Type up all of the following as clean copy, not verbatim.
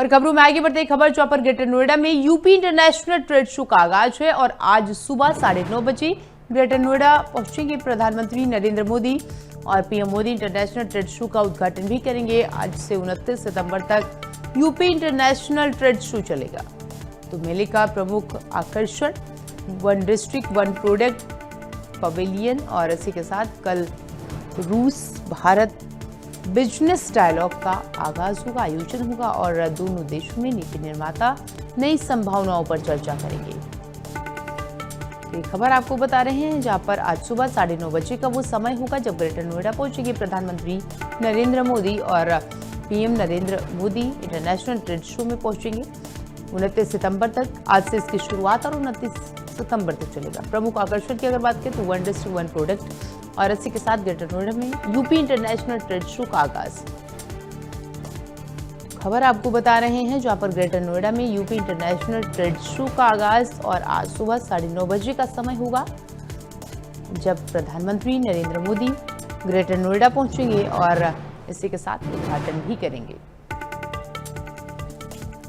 और खबरों में आगे बढ़ते हैं खबर जहां पर ग्रेटर नोएडा में यूपी इंटरनेशनल ट्रेड शो का आगाज है और आज सुबह 9:30 बजे ग्रेटर नोएडा पहुंचेंगे प्रधानमंत्री नरेंद्र मोदी और PM Modi international trade show का उद्घाटन भी करेंगे। आज से 29 सितंबर तक यूपी इंटरनेशनल ट्रेड शो चलेगा। तो मेले का प्रमुख आकर्षण one district one product pavilion और इसी के साथ कल रूस भारत बिजनेस डायलॉग का आगाज होगा, आयोजन होगा और दोनों देशों में नीति निर्माता नई संभावनाओं पर चर्चा करेंगे। ये खबर आपको बता रहे हैं जहां पर आज सुबह 9:30 बजे का वो समय होगा जब ग्रेटर नोएडा पहुंचेंगे प्रधानमंत्री नरेंद्र मोदी और PM Narendra Modi international trade show में पहुंचेंगे 29 सितंबर तक। आज से इसकी शुरुआत और 29 सितंबर तक चलेगा। प्रमुख आकर्षण की अगर बात करें तो वन डिस्ट्रिक्ट वन प्रोडक्ट और इसी के साथ ग्रेटर नोएडा में यूपी इंटरनेशनल ट्रेड शो का आगाज। खबर आपको बता रहे हैं जहां पर ग्रेटर नोएडा में यूपी इंटरनेशनल ट्रेड शो का आगाज और आज सुबह 9:30 बजे का समय होगा जब प्रधानमंत्री नरेंद्र मोदी ग्रेटर नोएडा पहुंचेंगे और इसी के साथ उद्घाटन भी करेंगे।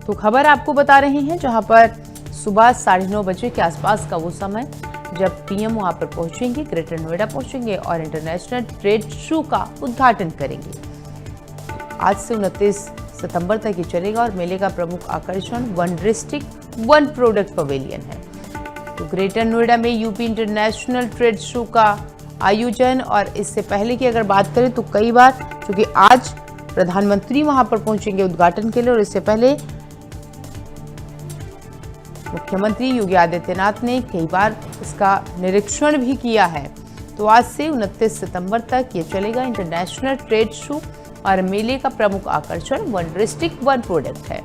तो खबर आपको बता रहे हैं जहां पर सुबह 9:30 बजे के आसपास का वो समय जब पीएम वहां पर पहुंचेंगे, ग्रेटर नोएडा पहुंचेंगे और इंटरनेशनल ट्रेड शो का उद्घाटन करेंगे। आज से 29 सितंबर तक ये चलेगा और मेले का प्रमुख आकर्षण one district one product pavilion है। तो ग्रेटर नोएडा में यूपी इंटरनेशनल ट्रेड शो का आयोजन और इससे पहले की अगर बात करें तो कई बार, क्योंकि आज प्रधानमंत्री वहां पर पहुंचेंगे उद्घाटन के लिए और इससे पहले मुख्यमंत्री योगी आदित्यनाथ ने कई बार इसका निरीक्षण भी किया है। तो आज से 29 सितंबर तक ये चलेगा इंटरनेशनल ट्रेड शो और मेले का प्रमुख आकर्षण वन डिस्ट्रिक्ट वन प्रोडक्ट है।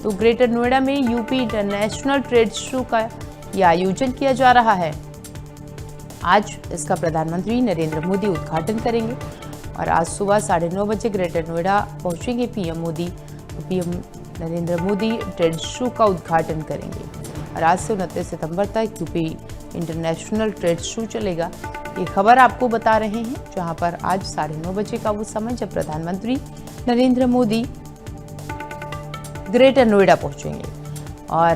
तो ग्रेटर नोएडा में यूपी इंटरनेशनल ट्रेड शो का ये आयोजन किया जा रहा है। आज इसका प्रधानमंत्री नरेंद्र मोदी उद्घाटन करेंगे और आज सुबह 9:30 बजे ग्रेटर नोएडा पहुंचेंगे पीएम मोदी। तो PM Narendra Modi trade show का उद्घाटन करेंगे और आज से 29 सितंबर तक यूपी इंटरनेशनल ट्रेड शो चलेगा। ये खबर आपको बता रहे हैं जहां पर आज 9:30 बजे का वो समय जब प्रधानमंत्री नरेंद्र मोदी ग्रेटर नोएडा पहुंचेंगे और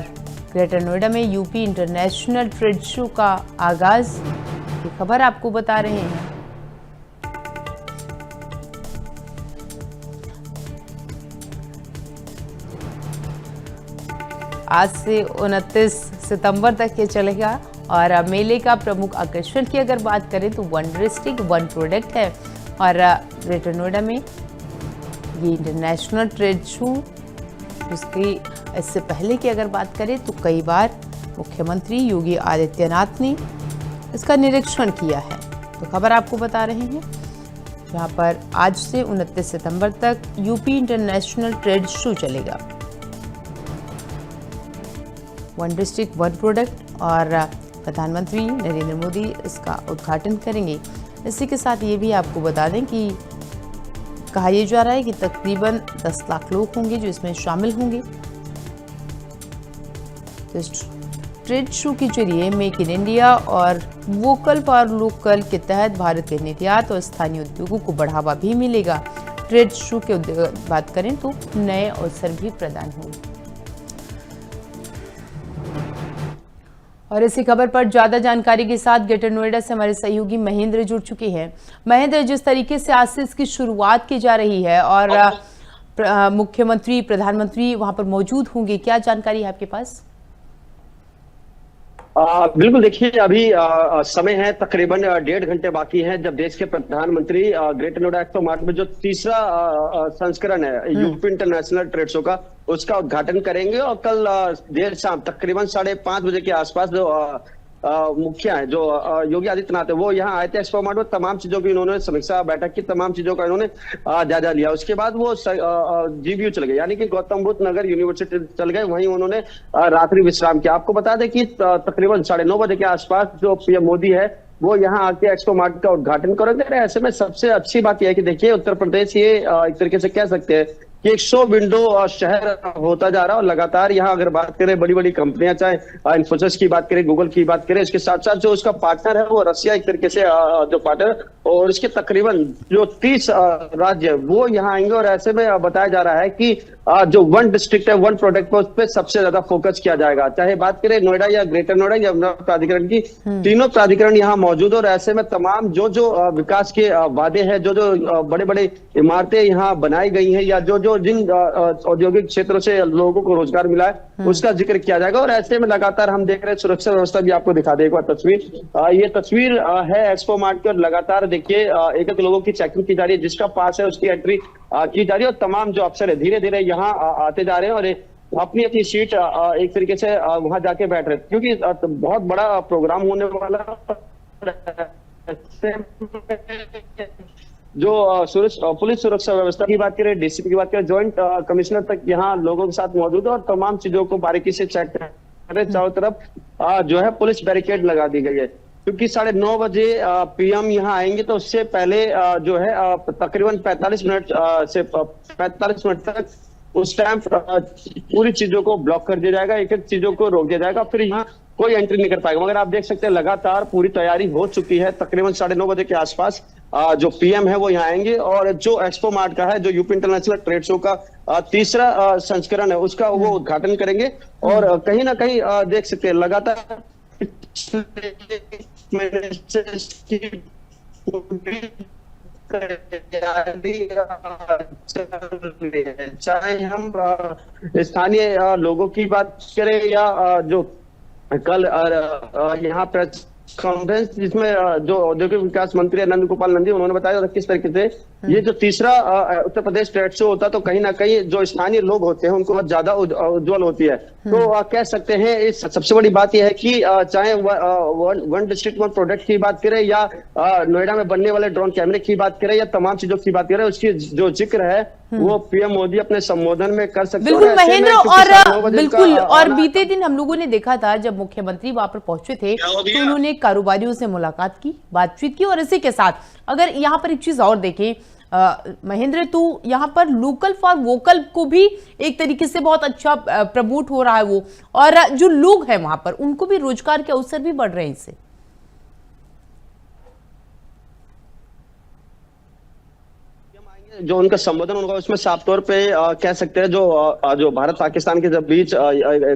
ग्रेटर नोएडा में यूपी इंटरनेशनल ट्रेड शो का आगाज। ये खबर आपको बता रहे हैं आज से 29 सितंबर तक ये चलेगा और मेले का प्रमुख आकर्षण की अगर बात करें तो वन डिस्ट्रिक्ट वन प्रोडक्ट है और ग्रेटर नोएडा में ये इंटरनेशनल ट्रेड शो। उसकी इससे पहले की अगर बात करें तो कई बार मुख्यमंत्री योगी आदित्यनाथ ने इसका निरीक्षण किया है। तो खबर आपको बता रहे हैं जहां पर आज से 29 सितंबर तक यूपी इंटरनेशनल ट्रेड शो चलेगा वन डिस्ट्रिक्ट वन प्रोडक्ट और प्रधानमंत्री नरेंद्र मोदी इसका उद्घाटन करेंगे। इसी के साथ ये भी आपको बता दें कि कहा यह जा रहा है कि तकरीबन 10 लाख लोग होंगे जो इसमें शामिल होंगे। तो इस ट्रेड शो के जरिए मेक इन इंडिया और वोकल फॉर लोकल के तहत भारत के निर्यात और स्थानीय उद्योगों को बढ़ावा भी मिलेगा। ट्रेड शो के बात करें तो नए अवसर भी प्रदान होंगे। और इसी खबर पर ज्यादा जानकारी के साथ ग्रेटर नोएडा से हमारे सहयोगी महेंद्र जुड़ चुके हैं। महेंद्र, जिस तरीके से आज से इसकी शुरुआत की जा रही है और मुख्यमंत्री प्रधानमंत्री वहां पर मौजूद होंगे, क्या जानकारी है आपके पास? बिल्कुल, देखिए अभी समय है तकरीबन 1.5 घंटे बाकी है जब देश के प्रधानमंत्री ग्रेटर नोएडा एक्सपो मार्ट में जो तीसरा संस्करण है यूपी इंटरनेशनल ट्रेड शो का, उसका उद्घाटन करेंगे और कल देर शाम तकरीबन 5:30 बजे के आसपास जो मुखिया है, जो योगी आदित्यनाथ है, वो यहाँ आए थे एक्सपो मार्ट में। तमाम चीजों की उन्होंने समीक्षा बैठक की, तमाम चीजों का इन्होंने जायजा लिया। उसके बाद वो जीबीयू चले गए, यानी कि गौतम बुद्ध नगर यूनिवर्सिटी चल गए, वहीं उन्होंने रात्रि विश्राम किया। आपको बता दें कि तकरीबन 9:30 बजे के आसपास जो पीएम मोदी है वो यहाँ आके एक्सपो मार्ट का उद्घाटन करेंगे। ऐसे में सबसे अच्छी बात यह है कि देखिए उत्तर प्रदेश ये एक तरीके से कह सकते हैं कि 100 विंडो शहर होता जा रहा है। और लगातार यहाँ अगर बात करें बड़ी बड़ी कंपनियां, चाहे इन्फोसिस की बात करें, गूगल की बात करें, इसके साथ साथ जो उसका पार्टनर है वो रसिया एक तरीके से जो पार्टनर, और इसके तकरीबन जो 30 राज्य वो यहाँ आएंगे। और ऐसे में बताया जा रहा है कि जो वन डिस्ट्रिक्ट है, वन प्रोडक्ट पर, उस पर सबसे ज्यादा फोकस किया जाएगा। चाहे बात करें नोएडा या ग्रेटर नोएडा या यमुना प्राधिकरण की, तीनों प्राधिकरण यहाँ मौजूद। और ऐसे में तमाम जो जो विकास के वादे हैं, जो जो बड़े बड़े इमारतें यहाँ बनाई गई हैं, या जो जो जिन औद्योगिक क्षेत्रों से लोगों को रोजगार मिला है, उसका जिक्र किया जाएगा। और ऐसे में लगातार हम देख रहे हैं सुरक्षा व्यवस्था भी आपको दिखा देगा तस्वीर। ये तस्वीर है एक्सपो मार्ट की, और लगातार देखिए एक एक लोगों की चेकिंग की जा रही है, जिसका पास है उसकी एंट्री की जा रही है। और तमाम जो अफसर है धीरे धीरे यहाँ आते जा रहे हैं और अपनी अपनी सीट एक तरीके से वहां जाके बैठ रहे हैं, क्योंकि बहुत बड़ा प्रोग्राम होने वाला। जो पुलिस सुरक्षा व्यवस्था की बात करें, डीसीपी की बात करें, ज्वाइंट कमिश्नर तक यहाँ लोगों के साथ मौजूद है और तमाम चीजों को बारीकी से चेक कर रहे। चारों तरफ जो है पुलिस बैरिकेड लगा दी गई है, क्योंकि 9:30 बजे पीएम यहाँ आएंगे। तो उससे पहले जो है तकरीबन 45 मिनट से 45 मिनट तक उस टाइम पूरी चीजों को ब्लॉक कर दिया जाएगा, एक एक चीजों को रोक दिया जाएगा, फिर यहाँ कोई एंट्री नहीं कर पाएगा। मगर आप देख सकते हैं लगातार पूरी तैयारी हो चुकी है। तकरीबन 9:30 बजे के आसपास जो पीएम है वो यहाँ आएंगे। और जो एक्सपो मार्ट का है, जो यूपी इंटरनेशनल ट्रेड शो का तीसरा संस्करण है, उसका वो उद्घाटन करेंगे। और कहीं ना कहीं देख सकते हैं लगातार चाहे हम स्थानीय लोगों की बात करें या जो कल यहाँ प्रेस कॉन्फ्रेंस जिसमें जो औद्योगिक विकास मंत्री आनंद गोपाल नंदी, उन्होंने बताया था किस तरीके से ये जो तीसरा उत्तर प्रदेश ट्रेड शो होता तो कहीं ना कहीं जो स्थानीय लोग होते हैं उनको बहुत ज्यादा उज्जवल होती है। तो कह सकते हैं इस सबसे बड़ी बात यह है कि चाहे वन डिस्ट्रिक्ट वन प्रोडक्ट की बात करें या नोएडा में बनने वाले ड्रोन कैमरे की बात करें या तमाम चीजों की बात करें, उसकी जो जिक्र है वो पीएम मोदी अपने संबोधन में कर सकते हैं। बिल्कुल महेंद्र, और बिल्कुल, और बीते दिन हम लोगों ने देखा था जब मुख्यमंत्री वहां पर पहुंचे थे तो उन्होंने कारोबारियों से मुलाकात की, बातचीत की। और इसी के साथ अगर यहाँ पर एक चीज और देखें महेंद्र, तो यहाँ पर लोकल फॉर वोकल को भी एक तरीके से बहुत अच्छा प्रमोट हो रहा है वो, और जो लोग हैं वहां पर उनको भी रोजगार के अवसर भी बढ़ रहे हैं इससे। जो उनका संबोधन उनका उसमें साफ तौर पे कह सकते हैं जो भारत पाकिस्तान के जब बीच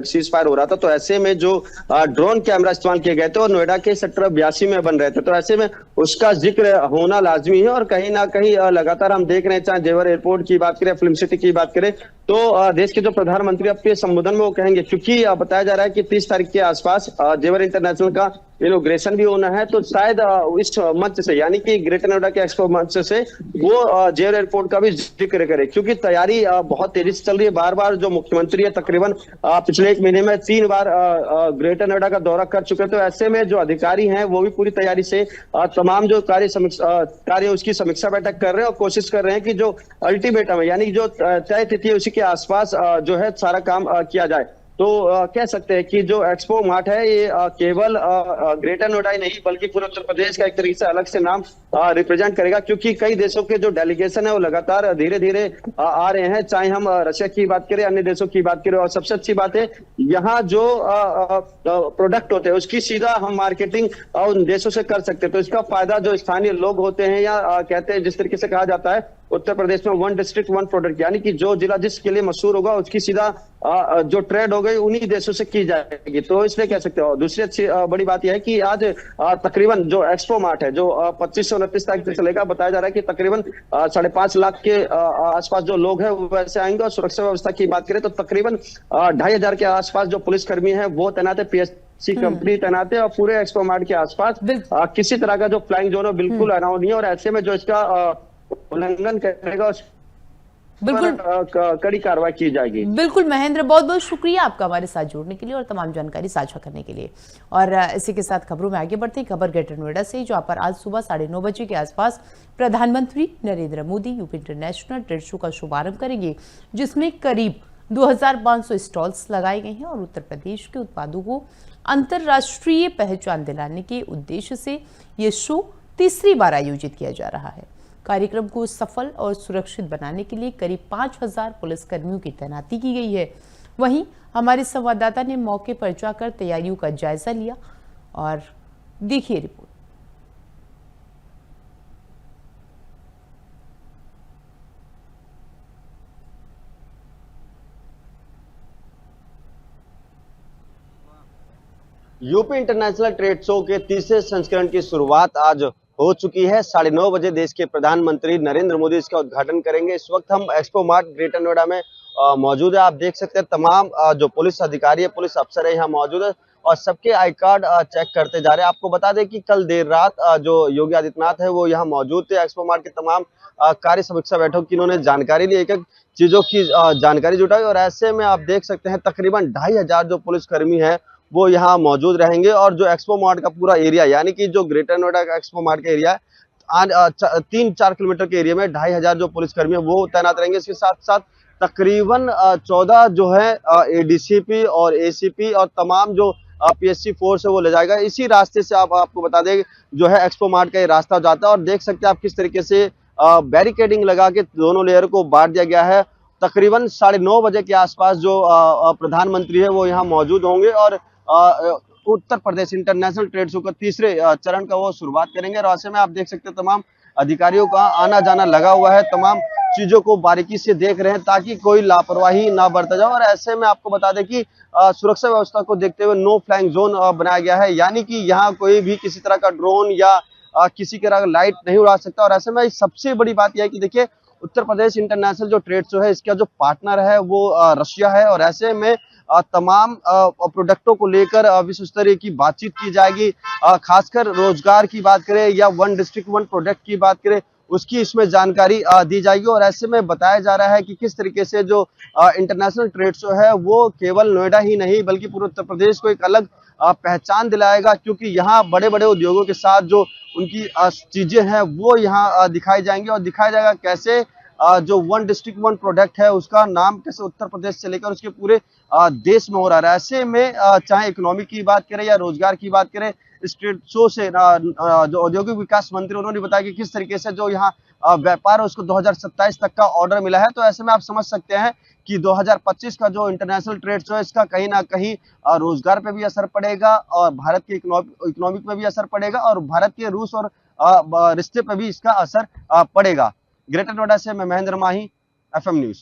सीज फायर हो रहा था, तो ऐसे में जो ड्रोन कैमरा इस्तेमाल किए गए थे और नोएडा के सेक्टर 82 में बन रहे थे, तो ऐसे में उसका जिक्र होना लाजमी है। और कहीं ना कहीं लगातार हम देख रहे हैं, चाहे जेवर एयरपोर्ट की बात करें, फिल्म सिटी की बात करें, तो देश के जो प्रधानमंत्री अपने संबोधन में वो कहेंगे, क्योंकि बताया जा रहा है कि 30 तारीख के आसपास जेवर इंटरनेशनल का इनॉग्रेशन भी होना है। तो शायद इस मंच से, यानी कि ग्रेटर नोएडा के एक्सपो मंच से वो जेवर एयरपोर्ट का भी जिक्र करे, क्योंकि तैयारी बहुत तेजी से चल रही है। बार बार जो मुख्यमंत्री है तकरीबन पिछले 1 महीने में 3 बार ग्रेटर नोएडा का दौरा कर चुके हैं। तो ऐसे में जो अधिकारी हैं वो भी पूरी तैयारी से तमाम जो कार्य उसकी समीक्षा बैठक कर रहे हैं और कोशिश कर रहे हैं कि जो अल्टीमेटम है, यानी जो तय तिथि है उसी के आसपास जो है सारा काम किया जाए। तो कह सकते हैं कि जो एक्सपो मार्ट है ये केवल ग्रेटर नोएडा ही नहीं बल्कि पूरे उत्तर प्रदेश का एक तरीके से अलग से नाम रिप्रेजेंट करेगा, क्योंकि कई देशों के जो डेलीगेशन है वो लगातार धीरे धीरे आ रहे हैं। चाहे हम रशिया की बात करें, अन्य देशों की बात करें, और सबसे अच्छी बात है यहाँ जो प्रोडक्ट होते हैं उसकी सीधा हम मार्केटिंग उन देशों से कर सकते हैं। तो इसका फायदा जो स्थानीय लोग होते हैं या कहते हैं, जिस तरीके से कहा जाता है उत्तर प्रदेश में वन डिस्ट्रिक्ट वन प्रोडक्ट, यानी कि जो जिला जिसके लिए मशहूर होगा उसकी सीधा जो ट्रेड हो गई उन्हीं देशों से की जाएगी। तो इसलिए कह सकते हो। दूसरी अच्छी बड़ी बात यह है कि आज तकरीबन जो एक्सपो मार्ट है जो 25 से 29 तारीख तक चलेगा, बताया जा रहा है कि तकरीबन 5.5 लाख के आसपास जो लोग हैं वो वैसे आएंगे। और सुरक्षा व्यवस्था की बात करें तो तकरीबन 2,500 के आसपास जो पुलिसकर्मी है वो तैनात है, पीएससी कंपनी तैनात है, और पूरे एक्सपो मार्ट के आसपास किसी तरह का जो फ्लाइंग जोन है बिल्कुल अलाउ नहीं है। और ऐसे में जो इसका उल्लंघन करेगा उस बिल्कुल कड़ी कार्रवाई की जाएगी। बिल्कुल महेंद्र, बहुत बहुत शुक्रिया आपका हमारे साथ जुड़ने के लिए और तमाम जानकारी साझा करने के लिए। और इसी के साथ खबरों में आगे बढ़ते हैं। खबर ग्रेटर नोएडा से, जहां पर आज सुबह 9:30 बजे के आसपास प्रधानमंत्री Narendra Modi UP international trade show का शुभारंभ करेंगे, जिसमें करीब 2500 स्टॉल्स लगाए गए हैं। और उत्तर प्रदेश के उत्पादों को अंतर्राष्ट्रीय पहचान दिलाने के उद्देश्य से ये शो तीसरी बार आयोजित किया जा रहा है। कार्यक्रम को सफल और सुरक्षित बनाने के लिए करीब 5,000 पुलिसकर्मियों की तैनाती की गई है। वहीं हमारे संवाददाता ने मौके पर जाकर तैयारियों का जायजा लिया और देखिए report. UP international trade show के तीसरे संस्करण की शुरुआत आज हो चुकी है। 9:30 बजे देश के प्रधानमंत्री नरेंद्र मोदी इसका उद्घाटन करेंगे। इस वक्त हम एक्सपो मार्ट ग्रेटर नोएडा में मौजूद है। आप देख सकते हैं तमाम जो पुलिस अधिकारी है, पुलिस अफसर है, यहाँ मौजूद है और सबके आई कार्ड चेक करते जा रहे हैं। आपको बता दें कि कल देर रात जो योगी आदित्यनाथ है वो यहाँ मौजूद थे। एक्सपो मार्ट के तमाम कार्य समीक्षा बैठक की इन्होंने जानकारी ली, एक एक चीजों की जानकारी जुटाई और ऐसे में आप देख सकते हैं तकरीबन 2,500 जो पुलिसकर्मी है वो यहाँ मौजूद रहेंगे। और जो एक्सपो मार्ट का पूरा एरिया यानी कि जो ग्रेटर नोएडा का एक्सपो मार्ट का एरिया है 3-4 किलोमीटर के एरिया में 2,500 जो पुलिसकर्मी है वो तैनात रहेंगे। इसके साथ साथ तकरीबन 14 जो है एडीसीपी और एसीपी और तमाम जो पीएससी फोर्स है वो ले जाएगा। इसी रास्ते से आपको बता दें जो है एक्सपो मार्ट का ये रास्ता जाता है और देख सकते हैं आप किस तरीके से बैरिकेडिंग लगा के दोनों लेयर को बांट दिया गया है। तकरीबन 9:30 बजे के आसपास जो प्रधानमंत्री है वो यहाँ मौजूद होंगे और Uttar Pradesh international trade show का तीसरे चरण का वो शुरुआत करेंगे। और ऐसे में आप देख सकते हैं तमाम अधिकारियों का आना जाना लगा हुआ है, तमाम चीजों को बारीकी से देख रहे हैं ताकि कोई लापरवाही ना बरता जाए। और ऐसे में आपको बता दें कि सुरक्षा व्यवस्था को देखते हुए नो फ्लाइंग जोन बनाया गया है, यानी कि यहाँ कोई भी किसी तरह का ड्रोन या किसी तरह का लाइट नहीं उड़ा सकता। और ऐसे में सबसे बड़ी बात यह है कि देखिए उत्तर प्रदेश इंटरनेशनल जो ट्रेड शो है इसका जो पार्टनर है वो रशिया है और ऐसे में तमाम प्रोडक्टों को लेकर विश्व स्तरीय की बातचीत की जाएगी। खासकर रोजगार की बात करें या वन डिस्ट्रिक्ट वन प्रोडक्ट की बात करें उसकी इसमें जानकारी दी जाएगी। और ऐसे में बताया जा रहा है कि किस तरीके से जो इंटरनेशनल ट्रेड शो है वो केवल नोएडा ही नहीं बल्कि पूरे उत्तर प्रदेश को एक अलग पहचान दिलाएगा, क्योंकि यहाँ बड़े बड़े उद्योगों के साथ जो उनकी चीजें हैं वो यहाँ दिखाई जाएंगी और दिखाया जाएगा कैसे जो वन डिस्ट्रिक्ट वन प्रोडक्ट है उसका नाम कैसे उत्तर प्रदेश से लेकर उसके पूरे देश में हो रहा है। ऐसे में चाहे इकोनॉमी की बात करें या रोजगार की बात करें, इस ट्रेड शो से जो औद्योगिक विकास मंत्री उन्होंने बताया कि किस तरीके से जो यहाँ व्यापार है उसको 2027 तक का ऑर्डर मिला है। तो ऐसे में आप समझ सकते हैं कि 2025 का जो इंटरनेशनल ट्रेड शो है इसका कहीं ना कहीं रोजगार पे भी असर पड़ेगा और भारत के इकोनॉमिक पे भी असर पड़ेगा और भारत के रूस और रिश्ते पे भी इसका असर पड़ेगा। ग्रेटर नोएडा से मैं महेंद्र माही, FM न्यूज।